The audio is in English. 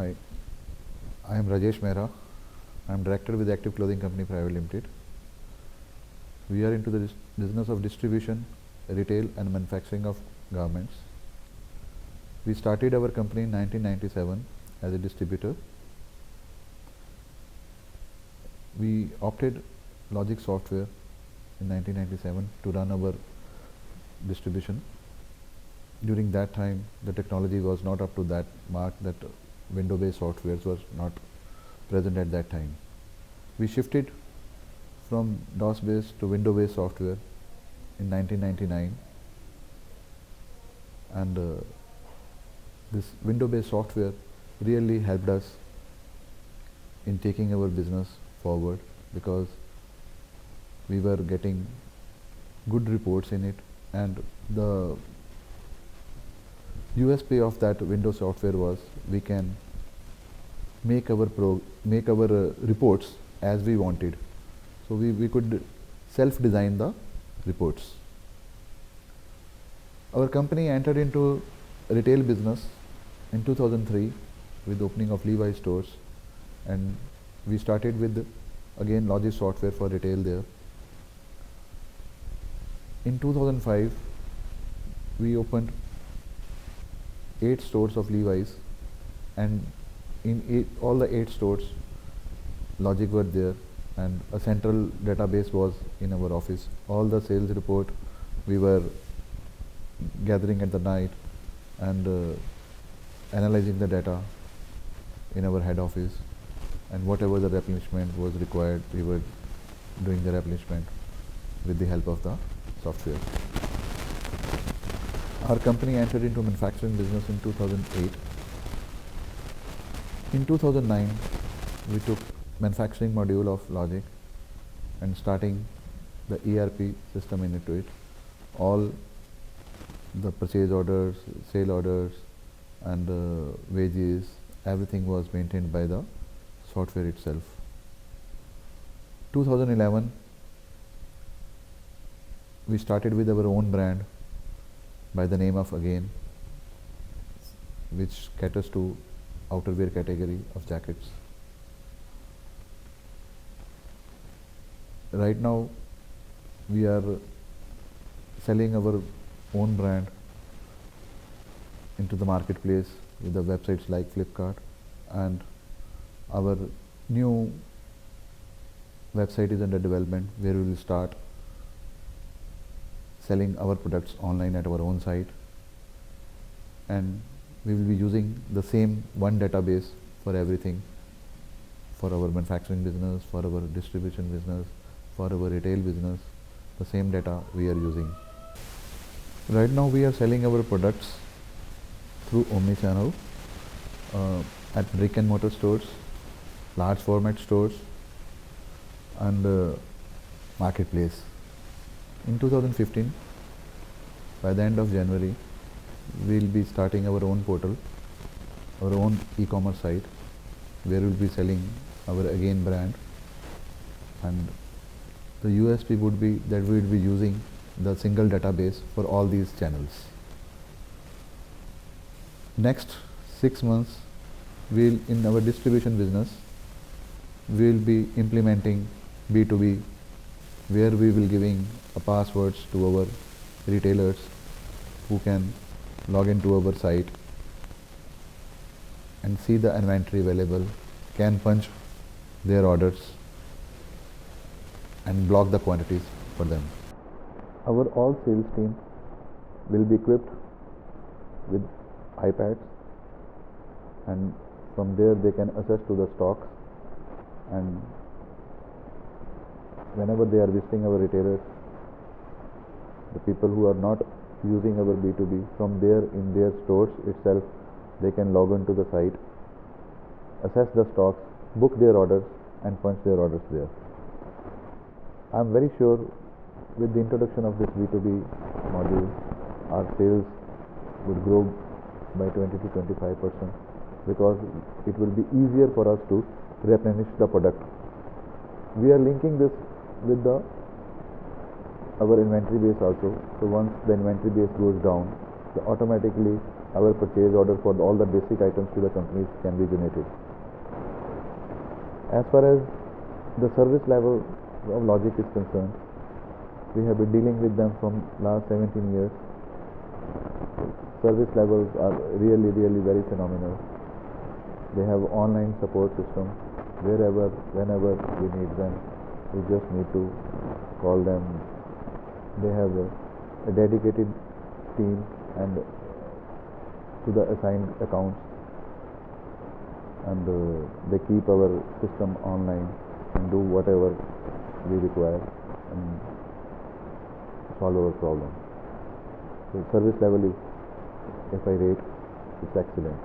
Hi, I am Rajesh Mehra. I am director with Active Clothing Company Private Limited. We are into the business of distribution, retail and manufacturing of garments. We started our company in 1997 as a distributor. We opted LOGIC software in 1997 to run our distribution. During that time, the technology was not up to that mark, that window-based softwares was not present at that time. We shifted from DOS-based to window-based software in 1999, and this window-based software really helped us in taking our business forward, because we were getting good reports in it, and the USP of that window software was we can make our reports as we wanted. So we could self-design the reports. Our company entered into retail business in 2003 with the opening of Levi's stores, and we started with again LOGIC software for retail there. In 2005 we opened 8 stores of Levi's, and in all the 8 stores LOGIC were there, and a central database was in our office. All the sales report we were gathering at the night and analyzing the data in our head office, and whatever the replenishment was required, we were doing the replenishment with the help of the software. Our company entered into manufacturing business in 2008. In 2009, we took manufacturing module of LOGIC and starting the ERP system into it. All the purchase orders, sale orders, and wages, everything was maintained by the software itself. 2011, we started with our own brand by the name of Again, which caters to outerwear category of jackets. Right now we are selling our own brand into the marketplace with the websites like Flipkart, and our new website is under development, where we will start selling our products online at our own site, and we will be using the same one database for everything, for our manufacturing business, for our distribution business, for our retail business. The same data we are using. Right now we are selling our products through omni-channel at brick and mortar stores, large format stores, and marketplace. In 2015, by the end of January, we will be starting our own portal, our own e-commerce site, where we will be selling our Again brand, and the USP would be that we will be using the single database for all these channels. Next 6 months, in our distribution business, we will be implementing B2B, where we will giving passwords to our retailers who can log into our site and see the inventory available, can punch their orders and block the quantities for them. Our all sales team will be equipped with iPads, and from there they can access to the stocks, and whenever they are visiting our retailers, the people who are not using our B2B, from there in their stores itself, they can log on to the site, assess the stocks, book their orders, and punch their orders there. I am very sure with the introduction of this B2B module, our sales would grow by 20 to 25%, because it will be easier for us to replenish the product. We are linking this with our inventory base also. So once the inventory base goes down, automatically our purchase order for all the basic items to the companies can be generated. As far as the service level of LOGIC is concerned, we have been dealing with them from last 17 years. Service levels are really very phenomenal. They have online support system. Wherever, whenever we need them, we just need to call them. They have a dedicated team and to the assigned accounts, and they keep our system online and do whatever we require and solve our problem. So service level is, if I rate, it's excellent.